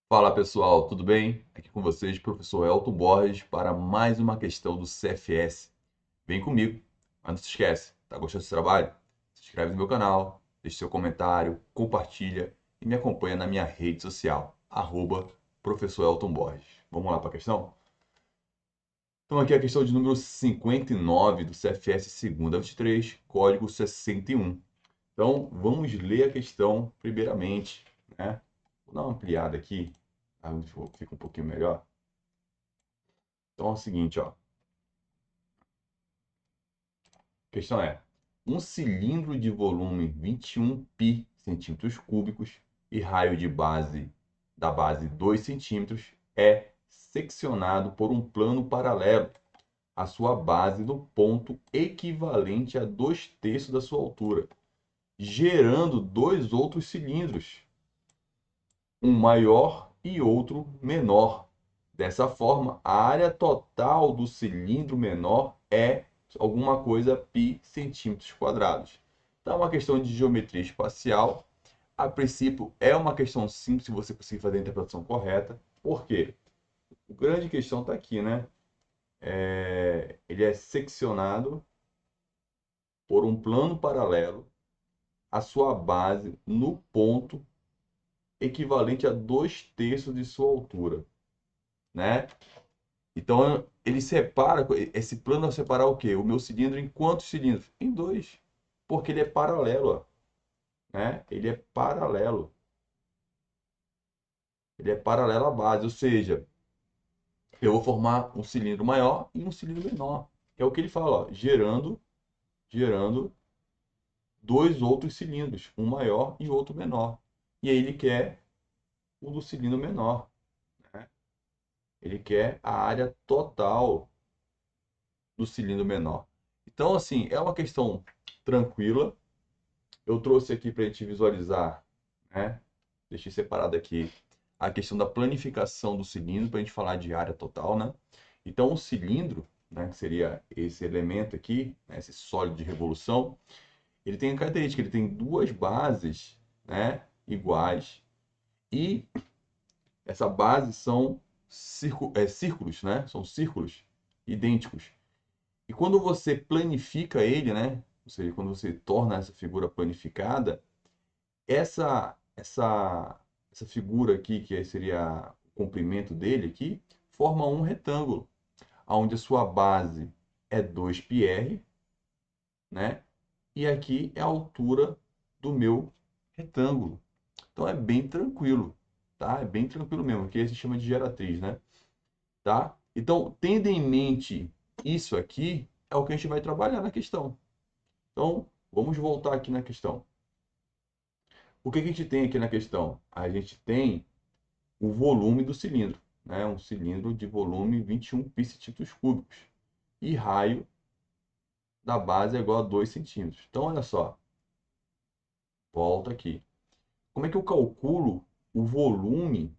Fala pessoal, tudo bem? Aqui com vocês, professor Elton Borges, para mais uma questão do CFS. Vem comigo, mas não se esquece, tá gostando desse trabalho? Se inscreve no meu canal, deixe seu comentário, compartilha e me acompanha na minha rede social, professor Elton Borges. Vamos lá para a questão? Então aqui é a questão de número 59 do CFS segunda 23, código 61. Então vamos ler a questão primeiramente, né? Vou dar uma ampliada aqui, fica um pouquinho melhor. Então é o seguinte, ó. A questão é: um cilindro de volume 21 π centímetros cúbicos e raio de base da base 2 centímetros é seccionado por um plano paralelo à sua base no ponto equivalente a 2/3 da sua altura, gerando dois outros cilindros, um maior e outro menor. Dessa forma, a área total do cilindro menor é alguma coisa π centímetros quadrados. Então, é uma questão de geometria espacial. A princípio, é uma questão simples se você conseguir fazer a interpretação correta. Por quê? A grande questão está aqui, né? Ele é seccionado por um plano paralelo à sua base no ponto equivalente a 2/3 de sua altura, né? Então, ele separa, esse plano vai separar o quê? O meu cilindro em quantos cilindros? Em dois. Porque ele é paralelo, ó, né? Ele é paralelo. Ele é paralelo à base, ou seja, eu vou formar um cilindro maior e um cilindro menor. É o que ele fala, ó, gerando dois outros cilindros, um maior e outro menor. E aí ele quer o do cilindro menor, né? Ele quer a área total do cilindro menor. Então, assim, é uma questão tranquila. Eu trouxe aqui para a gente visualizar, né? Deixei separado aqui a questão da planificação do cilindro para a gente falar de área total, né? Então, o cilindro, né, que seria esse elemento aqui, né, esse sólido de revolução, ele tem a característica, ele tem duas bases, né, iguais e essa base são círculos, né? São círculos idênticos. E quando você planifica ele, né? Ou seja, quando você torna essa figura planificada, essa figura aqui, que seria o comprimento dele aqui, forma um retângulo, onde a sua base é 2πr, né? E aqui é a altura do meu retângulo. Então é bem tranquilo, tá? É bem tranquilo mesmo, porque se chama de geratriz, né? Tá? Então, tendo em mente isso aqui, é o que a gente vai trabalhar na questão. Então, vamos voltar aqui na questão. O que a gente tem aqui na questão? A gente tem o volume do cilindro, né? Um cilindro de volume 21 π centímetros cúbicos. E raio da base é igual a 2 centímetros. Então, olha só, volta aqui. Como é que eu calculo o volume?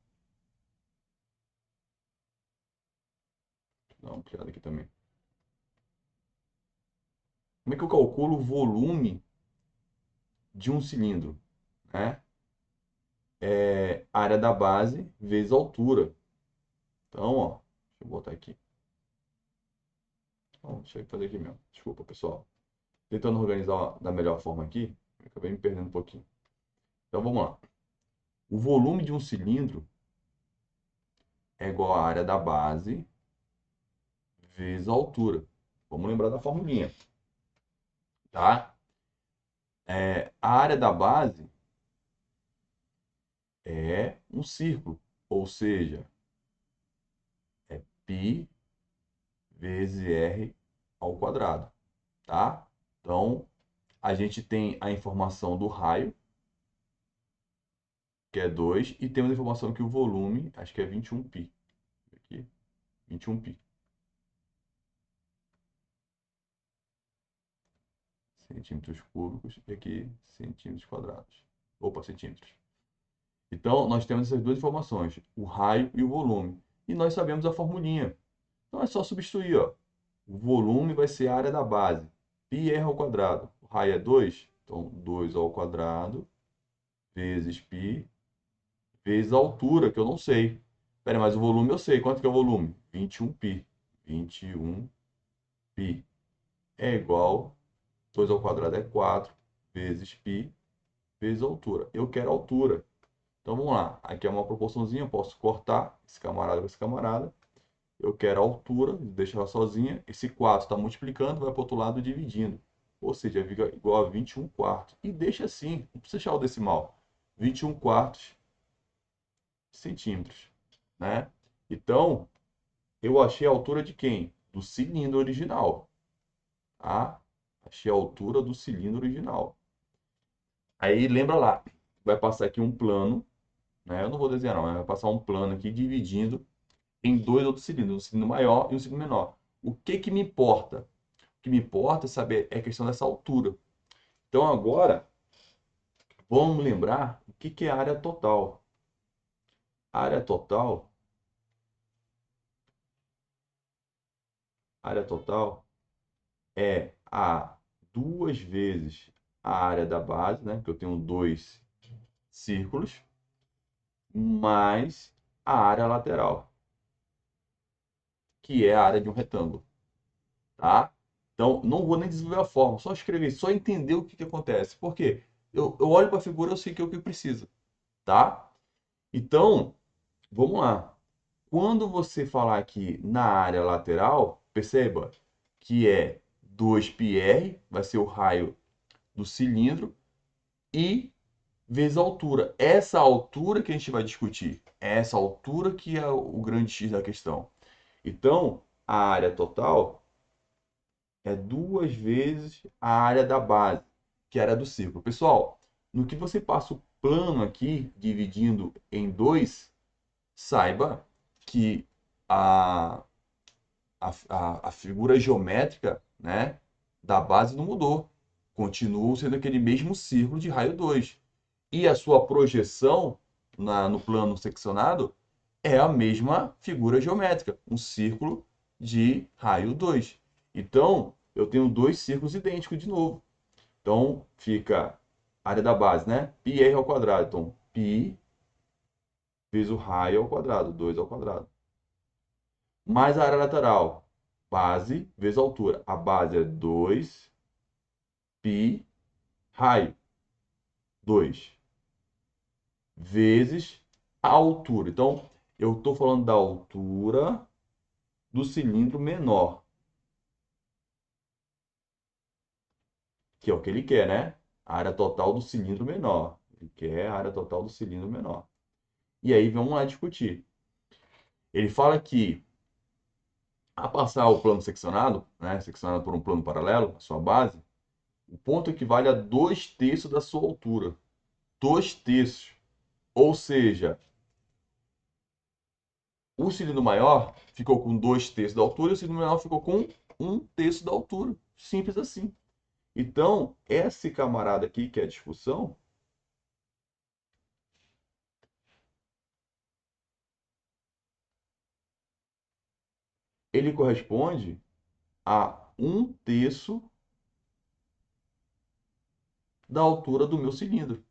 Dá uma olhada aqui também. Como é que eu calculo o volume de um cilindro, né? É área da base vezes altura. Então, ó, deixa eu botar aqui. Então, deixa eu fazer aqui mesmo. Desculpa, pessoal. Tentando organizar da melhor forma aqui, acabei me perdendo um pouquinho. Então, vamos lá. O volume de um cilindro é igual à área da base vezes a altura. Vamos lembrar da formulinha, tá? A área da base é um círculo, ou seja, é π vezes r ao quadrado, tá? Então, a gente tem a informação do raio, que é 2, e temos a informação que o volume, acho que é 21 π. Aqui, 21 π. Centímetros cúbicos e aqui centímetros quadrados. Opa, centímetros. Então, nós temos essas duas informações, o raio e o volume. E nós sabemos a formulinha. Então, é só substituir, ó. O volume vai ser a área da base. Πr ao quadrado. O raio é 2, então 2 ao quadrado vezes π vezes a altura, que eu não sei. Pera, mas o volume eu sei. Quanto que é o volume? 21π. 21π é igual, 2 ao quadrado é 4, vezes π, vezes a altura. Eu quero a altura. Então vamos lá. Aqui é uma proporçãozinha, eu posso cortar esse camarada com esse camarada. Eu quero a altura, deixa ela sozinha. Esse 4 está multiplicando, vai para o outro lado dividindo. Ou seja, fica igual a 21 quartos. E deixa assim, não precisa deixar o decimal. 21 quartos centímetros, né? Então, eu achei a altura de quem? Do cilindro original, tá? Achei a altura do cilindro original. Aí, lembra lá, vai passar aqui um plano, né? Eu não vou desenhar não, mas vai passar um plano aqui dividindo em dois outros cilindros, um cilindro maior e um cilindro menor. O que que me importa? O que me importa é saber é a questão dessa altura. Então, agora, vamos lembrar o que que é a área total. A área total é a duas vezes a área da base, né? Que eu tenho dois círculos, mais a área lateral, que é a área de um retângulo, tá? Então, não vou nem desenvolver a forma, só escrever, só entender o que que acontece. Por quê? Eu olho para a figura, eu sei que é o que precisa, tá? Então, vamos lá. Quando você falar aqui na área lateral, perceba que é 2πr, vai ser o raio do cilindro, e vezes a altura. Essa altura que a gente vai discutir. É essa altura que é o grande X da questão. Então, a área total é duas vezes a área da base, que é a área do círculo. Pessoal, no que você passa o plano aqui, dividindo em dois, saiba que a, a figura geométrica, né, da base não mudou. Continua sendo aquele mesmo círculo de raio 2. E a sua projeção no plano seccionado é a mesma figura geométrica, um círculo de raio 2. Então, eu tenho dois círculos idênticos de novo. Então, fica a área da base, né? πr ao quadrado. Então, π vezes o raio ao quadrado, 2 ao quadrado. Mais a área lateral, base vezes a altura. A base é 2π raio, 2 vezes a altura. Então, eu estou falando da altura do cilindro menor, que é o que ele quer, né? A área total do cilindro menor. Ele quer a área total do cilindro menor. E aí, vamos lá discutir. Ele fala que, a passar o plano seccionado, né, seccionado por um plano paralelo, a sua base, o ponto equivale a 2/3 da sua altura. 2/3. Ou seja, o cilindro maior ficou com 2/3 da altura e o cilindro menor ficou com 1/3 da altura. Simples assim. Então, esse camarada aqui, que é a discussão, ele corresponde a 1/3 da altura do meu cilindro.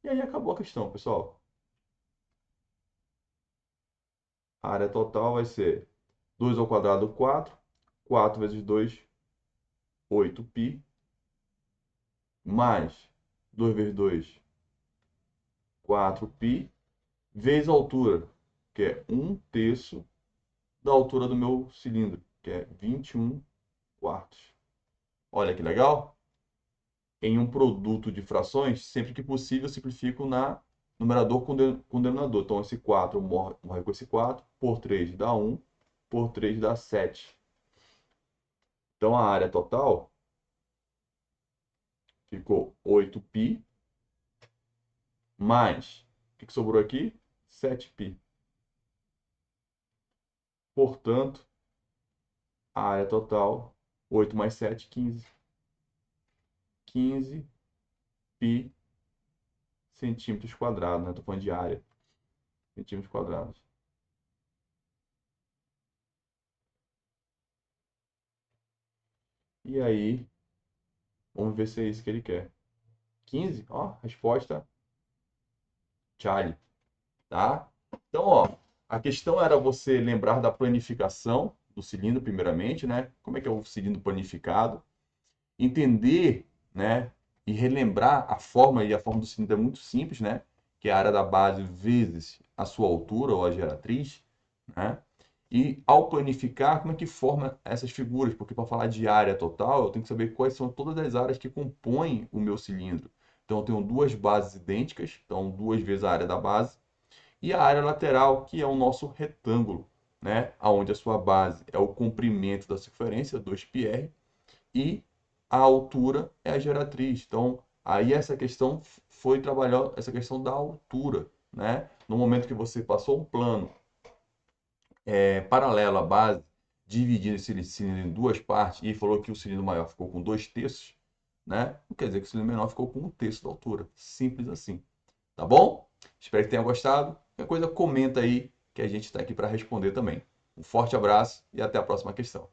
E aí acabou a questão, pessoal. A área total vai ser 2 ao quadrado, 4. 4 vezes 2, 8π. Mais 2 vezes 2, 4π. Vezes a altura, que é 1/3 da altura do meu cilindro, que é 21 quartos. Olha que legal. Em um produto de frações, sempre que possível, eu simplifico na numerador com denominador. Então, esse 4 morre com esse 4, por 3 dá 1, por 3 dá 7. Então, a área total ficou 8π, mais, o que sobrou aqui? 7π. Portanto, a área total, 8 mais 7, 15. 15π centímetros quadrados, né? Estou falando de área, centímetros quadrados. E aí, vamos ver se é isso que ele quer. 15, ó, resposta Charlie. tá? Então, ó, a questão era você lembrar da planificação do cilindro, primeiramente, né? Como é que é o cilindro planificado? Entender, né? E relembrar a forma, e a forma do cilindro é muito simples, né? Que é a área da base vezes a sua altura ou a geratriz, né? E ao planificar, como é que forma essas figuras? Porque para falar de área total, eu tenho que saber quais são todas as áreas que compõem o meu cilindro. Então, eu tenho duas bases idênticas, então duas vezes a área da base, e a área lateral, que é o nosso retângulo, né? Onde a sua base é o comprimento da circunferência, 2πr, e a altura é a geratriz. Então, aí essa questão foi trabalhar essa questão da altura, né? No momento que você passou um plano paralelo à base, dividindo esse cilindro em duas partes, e falou que o cilindro maior ficou com 2/3, né? Não quer dizer que o cilindro menor ficou com 1/3 da altura. Simples assim. Tá bom? Espero que tenha gostado. Qualquer coisa, comenta aí que a gente está aqui para responder também. Um forte abraço e até a próxima questão.